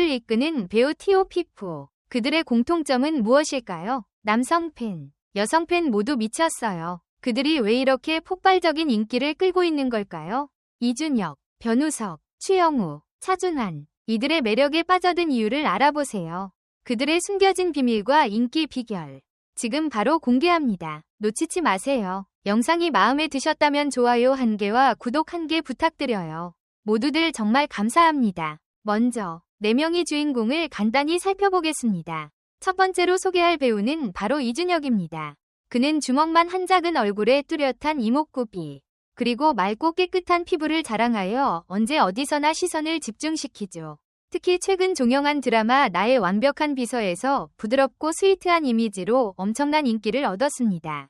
시대를 이끄는 배우 티오피프. 그들의 공통점은 무엇일까요? 남성 팬, 여성 팬 모두 미쳤어요. 그들이 왜 이렇게 폭발적인 인기를 끌고 있는 걸까요? 이준혁, 변우석, 추영우, 차준환. 이들의 매력에 빠져든 이유를 알아보세요. 그들의 숨겨진 비밀과 인기 비결. 지금 바로 공개합니다. 놓치지 마세요. 영상이 마음에 드셨다면 좋아요 1개와 구독 1개 부탁드려요. 모두들 정말 감사합니다. 먼저 4명의 주인공을 간단히 살펴보겠습니다. 첫 번째로 소개할 배우는 바로 이준혁입니다. 그는 주먹만 한 작은 얼굴에 뚜렷한 이목구비, 그리고 맑고 깨끗한 피부를 자랑하여 언제 어디서나 시선을 집중시키죠. 특히 최근 종영한 드라마 나의 완벽한 비서에서 부드럽고 스위트한 이미지로 엄청난 인기를 얻었습니다.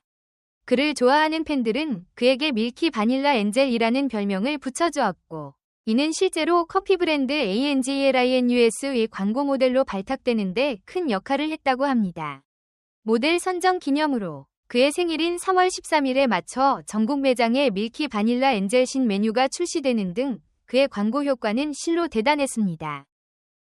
그를 좋아하는 팬들은 그에게 밀키 바닐라 엔젤이라는 별명을 붙여주었고, 이는 실제로 커피 브랜드 ANGELINUS의 광고 모델로 발탁되는데 큰 역할을 했다고 합니다. 모델 선정 기념으로 그의 생일인 3월 13일에 맞춰 전국 매장에 밀키 바닐라 엔젤 신메뉴가 출시되는 등 그의 광고 효과는 실로 대단했습니다.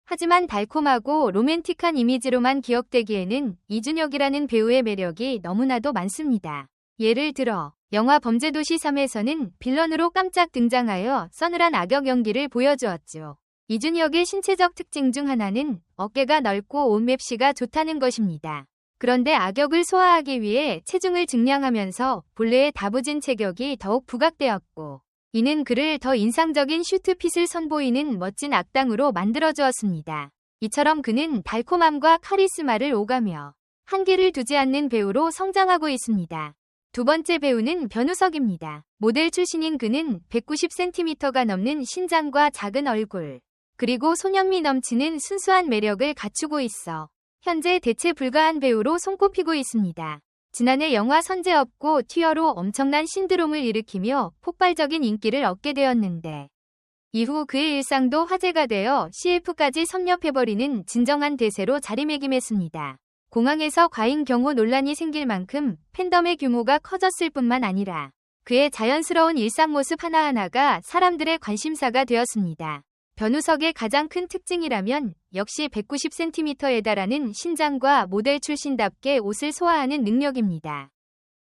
하지만 달콤하고 로맨틱한 이미지로만 기억되기에는 이준혁이라는 배우의 매력이 너무나도 많습니다. 예를 들어 영화 범죄도시 3에서는 빌런으로 깜짝 등장하여 서늘한 악역 연기를 보여주었죠. 이준혁의 신체적 특징 중 하나는 어깨가 넓고 옷맵시가 좋다는 것입니다. 그런데 악역을 소화하기 위해 체중을 증량하면서 본래의 다부진 체격이 더욱 부각되었고, 이는 그를 더 인상적인 슈트핏을 선보이는 멋진 악당으로 만들어주었습니다. 이처럼 그는 달콤함과 카리스마를 오가며 한계를 두지 않는 배우로 성장하고 있습니다. 두 번째 배우는 변우석입니다. 모델 출신인 그는 190cm가 넘는 신장과 작은 얼굴, 그리고 소년미 넘치는 순수한 매력을 갖추고 있어 현재 대체 불가한 배우로 손꼽히고 있습니다. 지난해 영화 선제업고 튀어로 엄청난 신드롬을 일으키며 폭발적인 인기를 얻게 되었는데, 이후 그의 일상도 화제가 되어 CF까지 섭렵해버리는 진정한 대세로 자리매김했습니다. 공항에서 과잉 경호 논란이 생길 만큼 팬덤의 규모가 커졌을 뿐만 아니라 그의 자연스러운 일상 모습 하나하나가 사람들의 관심사가 되었습니다. 변우석의 가장 큰 특징이라면 역시 190cm에 달하는 신장과 모델 출신답게 옷을 소화하는 능력입니다.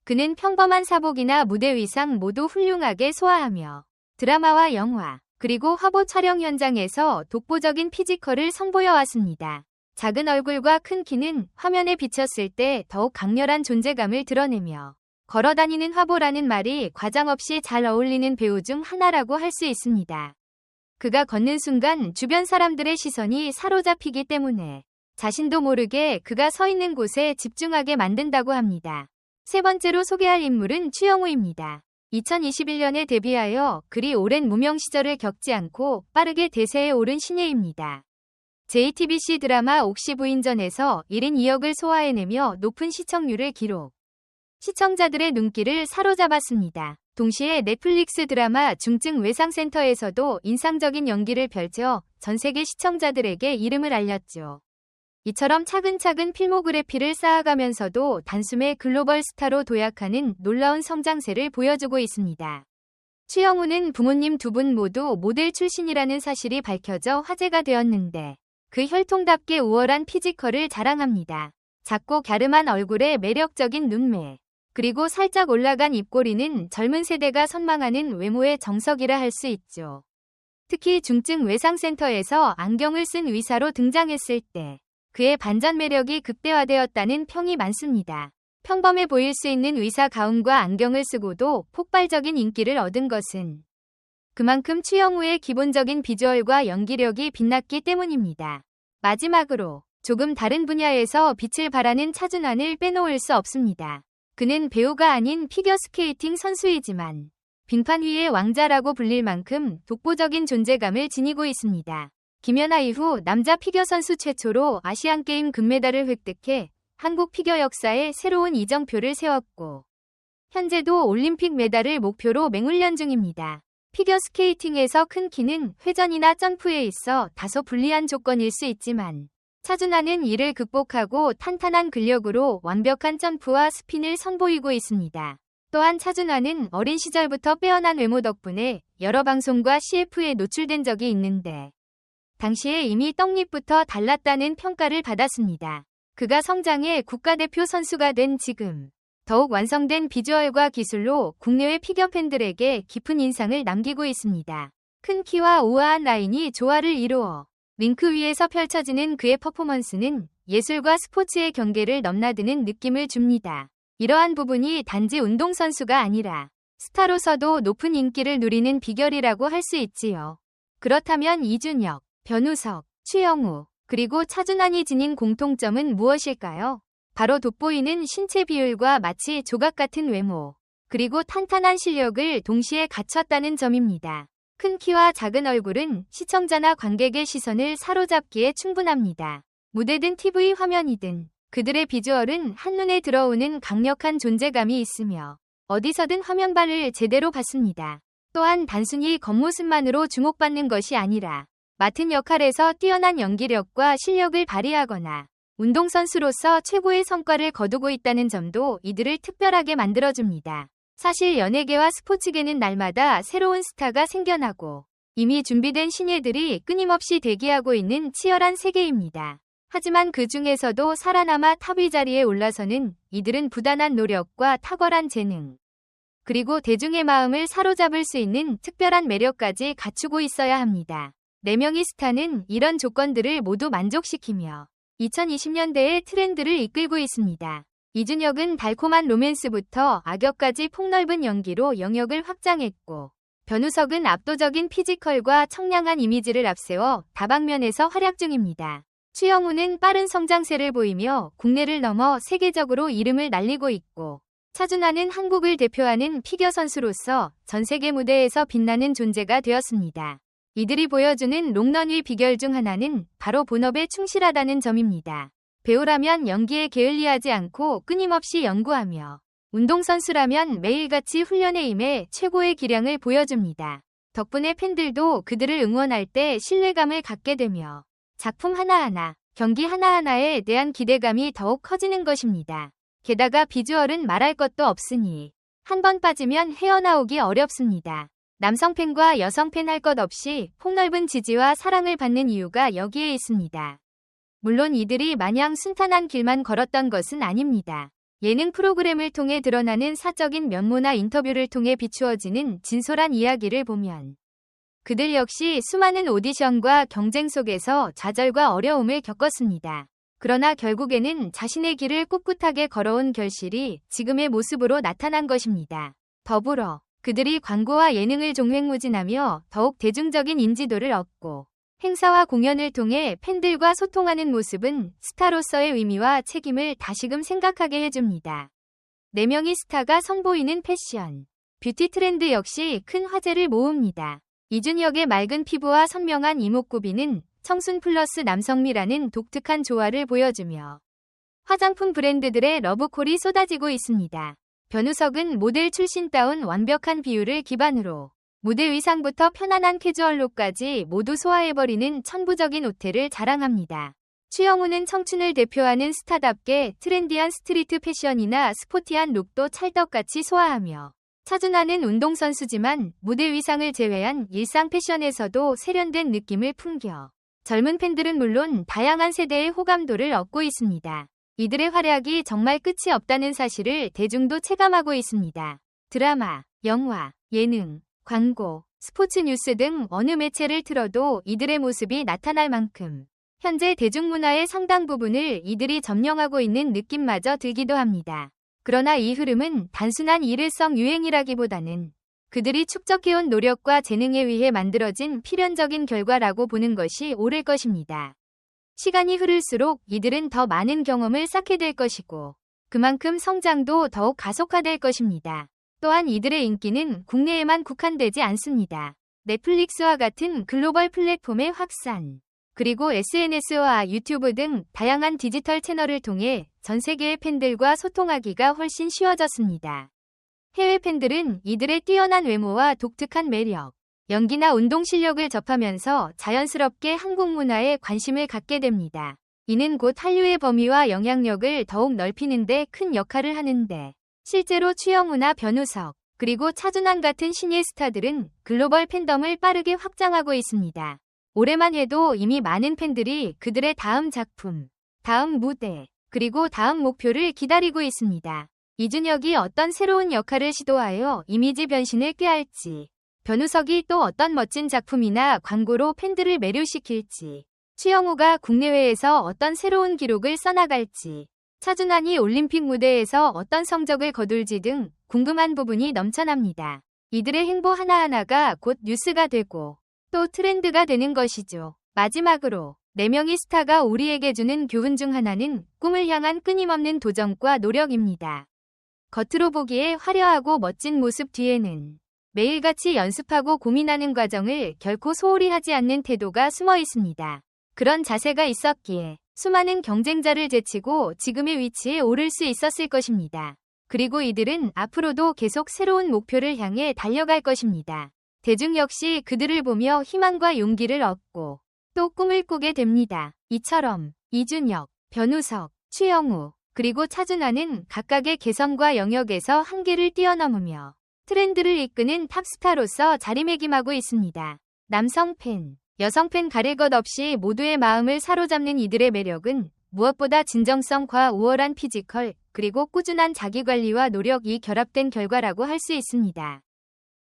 그는 평범한 사복이나 무대 의상 모두 훌륭하게 소화하며 드라마와 영화, 그리고 화보 촬영 현장에서 독보적인 피지컬을 선보여왔습니다. 작은 얼굴과 큰 키는 화면에 비쳤을 때 더욱 강렬한 존재감을 드러내며 걸어다니는 화보라는 말이 과장없이 잘 어울리는 배우 중 하나라고 할 수 있습니다. 그가 걷는 순간 주변 사람들의 시선이 사로잡히기 때문에 자신도 모르게 그가 서 있는 곳에 집중하게 만든다고 합니다. 세 번째로 소개할 인물은 추영우입니다. 2021년에 데뷔하여 그리 오랜 무명 시절을 겪지 않고 빠르게 대세에 오른 신예입니다. JTBC 드라마 옥시 부인전에서 1인 2역을 소화해내며 높은 시청률을 기록. 시청자들의 눈길을 사로잡았습니다. 동시에 넷플릭스 드라마 중증 외상센터에서도 인상적인 연기를 펼쳐 전 세계 시청자들에게 이름을 알렸죠. 이처럼 차근차근 필모그래피를 쌓아가면서도 단숨에 글로벌 스타로 도약하는 놀라운 성장세를 보여주고 있습니다. 추영우는 부모님 두 분 모두 모델 출신이라는 사실이 밝혀져 화제가 되었는데, 그 혈통답게 우월한 피지컬을 자랑합니다. 작고 갸름한 얼굴에 매력적인 눈매, 그리고 살짝 올라간 입꼬리는 젊은 세대가 선망하는 외모의 정석이라 할 수 있죠. 특히 중증 외상센터에서 안경을 쓴 의사로 등장했을 때 그의 반전 매력이 극대화되었다는 평이 많습니다. 평범해 보일 수 있는 의사 가운과 안경을 쓰고도 폭발적인 인기를 얻은 것은 그만큼 추영우의 기본적인 비주얼과 연기력이 빛났기 때문입니다. 마지막으로 조금 다른 분야에서 빛을 발하는 차준환을 빼놓을 수 없습니다. 그는 배우가 아닌 피겨스케이팅 선수이지만 빙판 위의 왕자라고 불릴 만큼 독보적인 존재감을 지니고 있습니다. 김연아 이후 남자 피겨 선수 최초로 아시안게임 금메달을 획득해 한국 피겨 역사에 새로운 이정표를 세웠고, 현재도 올림픽 메달을 목표로 맹훈련 중입니다. 피겨스케이팅에서 큰 키는 회전이나 점프에 있어 다소 불리한 조건일 수 있지만, 차준환은 이를 극복하고 탄탄한 근력으로 완벽한 점프와 스핀을 선보이고 있습니다. 또한 차준환은 어린 시절부터 빼어난 외모 덕분에 여러 방송과 CF에 노출된 적이 있는데, 당시에 이미 떡잎부터 달랐다는 평가를 받았습니다. 그가 성장해 국가대표 선수가 된 지금 더욱 완성된 비주얼과 기술로 국내외 피겨 팬들에게 깊은 인상을 남기고 있습니다. 큰 키와 우아한 라인이 조화를 이루어 링크 위에서 펼쳐지는 그의 퍼포먼스는 예술과 스포츠의 경계를 넘나드는 느낌을 줍니다. 이러한 부분이 단지 운동선수가 아니라 스타로서도 높은 인기를 누리는 비결이라고 할 수 있지요. 그렇다면 이준혁, 변우석, 추영우, 그리고 차준환이 지닌 공통점은 무엇일까요? 바로 돋보이는 신체 비율과 마치 조각 같은 외모, 그리고 탄탄한 실력을 동시에 갖췄다는 점입니다. 큰 키와 작은 얼굴은 시청자나 관객의 시선을 사로잡기에 충분합니다. 무대든 TV 화면이든 그들의 비주얼은 한눈에 들어오는 강력한 존재감이 있으며 어디서든 화면발을 제대로 받습니다. 또한 단순히 겉모습만으로 주목받는 것이 아니라 맡은 역할에서 뛰어난 연기력과 실력을 발휘하거나 운동선수로서 최고의 성과를 거두고 있다는 점도 이들을 특별하게 만들어줍니다. 사실 연예계와 스포츠계는 날마다 새로운 스타가 생겨나고 이미 준비된 신예들이 끊임없이 대기하고 있는 치열한 세계입니다. 하지만 그 중에서도 살아남아 탑 위 자리에 올라서는 이들은 부단한 노력과 탁월한 재능, 그리고 대중의 마음을 사로잡을 수 있는 특별한 매력까지 갖추고 있어야 합니다. 4명의 스타는 이런 조건들을 모두 만족시키며 2020년대의 트렌드를 이끌고 있습니다. 이준혁은 달콤한 로맨스부터 악역까지 폭넓은 연기로 영역을 확장했고, 변우석은 압도적인 피지컬과 청량한 이미지를 앞세워 다방면에서 활약 중입니다. 추영우는 빠른 성장세를 보이며 국내를 넘어 세계적으로 이름을 날리고 있고, 차준환은 한국을 대표하는 피겨 선수로서 전 세계 무대에서 빛나는 존재가 되었습니다. 이들이 보여주는 롱런의 비결 중 하나는 바로 본업에 충실하다는 점입니다. 배우라면 연기에 게을리하지 않고 끊임없이 연구하며, 운동선수라면 매일같이 훈련에 임해 최고의 기량을 보여줍니다. 덕분에 팬들도 그들을 응원할 때 신뢰감을 갖게 되며 작품 하나하나, 경기 하나하나에 대한 기대감이 더욱 커지는 것입니다. 게다가 비주얼은 말할 것도 없으니 한 번 빠지면 헤어나오기 어렵습니다. 남성 팬과 여성 팬 할 것 없이 폭넓은 지지와 사랑을 받는 이유가 여기에 있습니다. 물론 이들이 마냥 순탄한 길만 걸었던 것은 아닙니다. 예능 프로그램을 통해 드러나는 사적인 면모나 인터뷰를 통해 비추어지는 진솔한 이야기를 보면 그들 역시 수많은 오디션과 경쟁 속에서 좌절과 어려움을 겪었습니다. 그러나 결국에는 자신의 길을 꿋꿋하게 걸어온 결실이 지금의 모습으로 나타난 것입니다. 더불어 그들이 광고와 예능을 종횡무진하며 더욱 대중적인 인지도를 얻고 행사와 공연을 통해 팬들과 소통하는 모습은 스타로서의 의미와 책임을 다시금 생각하게 해줍니다. 4명의 스타가 선보이는 패션, 뷰티 트렌드 역시 큰 화제를 모읍니다. 이준혁의 맑은 피부와 선명한 이목구비는 청순 플러스 남성미라는 독특한 조화를 보여주며 화장품 브랜드들의 러브콜이 쏟아지고 있습니다. 변우석은 모델 출신다운 완벽한 비율을 기반으로 무대 의상부터 편안한 캐주얼룩까지 모두 소화해버리는 천부적인 옷태를 자랑합니다. 추영우는 청춘을 대표하는 스타답게 트렌디한 스트리트 패션이나 스포티한 룩도 찰떡같이 소화하며, 차준환은 운동선수지만 무대 의상을 제외한 일상 패션에서도 세련된 느낌을 풍겨 젊은 팬들은 물론 다양한 세대의 호감도를 얻고 있습니다. 이들의 활약이 정말 끝이 없다는 사실을 대중도 체감하고 있습니다. 드라마, 영화, 예능, 광고, 스포츠 뉴스 등 어느 매체를 틀어도 이들의 모습이 나타날 만큼 현재 대중문화의 상당 부분을 이들이 점령하고 있는 느낌마저 들기도 합니다. 그러나 이 흐름은 단순한 일회성 유행이라기보다는 그들이 축적해온 노력과 재능에 의해 만들어진 필연적인 결과라고 보는 것이 옳을 것입니다. 시간이 흐를수록 이들은 더 많은 경험을 쌓게 될 것이고 그만큼 성장도 더욱 가속화될 것입니다. 또한 이들의 인기는 국내에만 국한되지 않습니다. 넷플릭스와 같은 글로벌 플랫폼의 확산, 그리고 SNS와 유튜브 등 다양한 디지털 채널을 통해 전 세계의 팬들과 소통하기가 훨씬 쉬워졌습니다. 해외 팬들은 이들의 뛰어난 외모와 독특한 매력, 연기나 운동 실력을 접하면서 자연스럽게 한국 문화에 관심을 갖게 됩니다. 이는 곧 한류의 범위와 영향력을 더욱 넓히는 데 큰 역할을 하는데, 실제로 추영우나 변우석, 그리고 차준환 같은 신예 스타들은 글로벌 팬덤을 빠르게 확장하고 있습니다. 올해만 해도 이미 많은 팬들이 그들의 다음 작품, 다음 무대, 그리고 다음 목표를 기다리고 있습니다. 이준혁이 어떤 새로운 역할을 시도하여 이미지 변신을 꾀할지, 변우석이 또 어떤 멋진 작품이나 광고로 팬들을 매료시킬지, 추영우가 국내외에서 어떤 새로운 기록을 써나갈지, 차준환이 올림픽 무대에서 어떤 성적을 거둘지 등 궁금한 부분이 넘쳐납니다. 이들의 행보 하나하나가 곧 뉴스가 되고 또 트렌드가 되는 것이죠. 마지막으로 4명의 스타가 우리에게 주는 교훈 중 하나는 꿈을 향한 끊임없는 도전과 노력입니다. 겉으로 보기에 화려하고 멋진 모습 뒤에는 매일같이 연습하고 고민하는 과정을 결코 소홀히 하지 않는 태도가 숨어 있습니다. 그런 자세가 있었기에 수많은 경쟁자를 제치고 지금의 위치에 오를 수 있었을 것입니다. 그리고 이들은 앞으로도 계속 새로운 목표를 향해 달려갈 것입니다. 대중 역시 그들을 보며 희망과 용기를 얻고 또 꿈을 꾸게 됩니다. 이처럼 이준혁, 변우석, 추영우, 그리고 차준환은 각각의 개성과 영역에서 한계를 뛰어넘으며 트렌드를 이끄는 탑스타로서 자리매김하고 있습니다. 남성 팬, 여성 팬 가릴 것 없이 모두의 마음을 사로잡는 이들의 매력은 무엇보다 진정성과 우월한 피지컬, 그리고 꾸준한 자기관리와 노력이 결합된 결과라고 할 수 있습니다.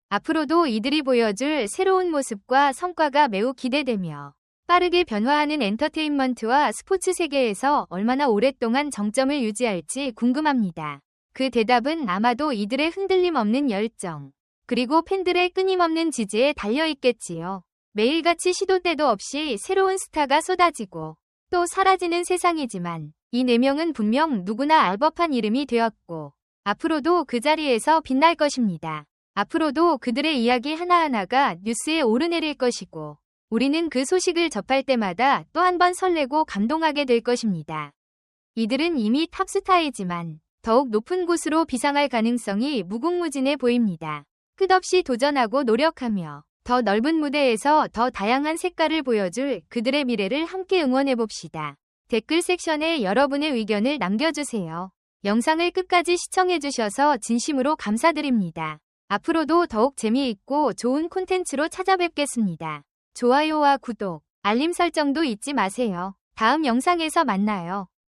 앞으로도 이들이 보여줄 새로운 모습과 성과가 매우 기대되며 빠르게 변화하는 엔터테인먼트와 스포츠 세계에서 얼마나 오랫동안 정점을 유지할지 궁금합니다. 그 대답은 아마도 이들의 흔들림 없는 열정, 그리고 팬들의 끊임없는 지지에 달려있겠지요. 매일같이 시도 때도 없이 새로운 스타가 쏟아지고 또 사라지는 세상이지만 이 4명은 분명 누구나 알 법한 이름이 되었고 앞으로도 그 자리에서 빛날 것입니다. 앞으로도 그들의 이야기 하나하나가 뉴스에 오르내릴 것이고 우리는 그 소식을 접할 때마다 또 한 번 설레고 감동하게 될 것입니다. 이들은 이미 탑스타이지만 더욱 높은 곳으로 비상할 가능성이 무궁무진해 보입니다. 끝없이 도전하고 노력하며 더 넓은 무대에서 더 다양한 색깔을 보여줄 그들의 미래를 함께 응원해봅시다. 댓글 섹션에 여러분의 의견을 남겨주세요. 영상을 끝까지 시청해주셔서 진심으로 감사드립니다. 앞으로도 더욱 재미있고 좋은 콘텐츠로 찾아뵙겠습니다. 좋아요와 구독, 알림 설정도 잊지 마세요. 다음 영상에서 만나요.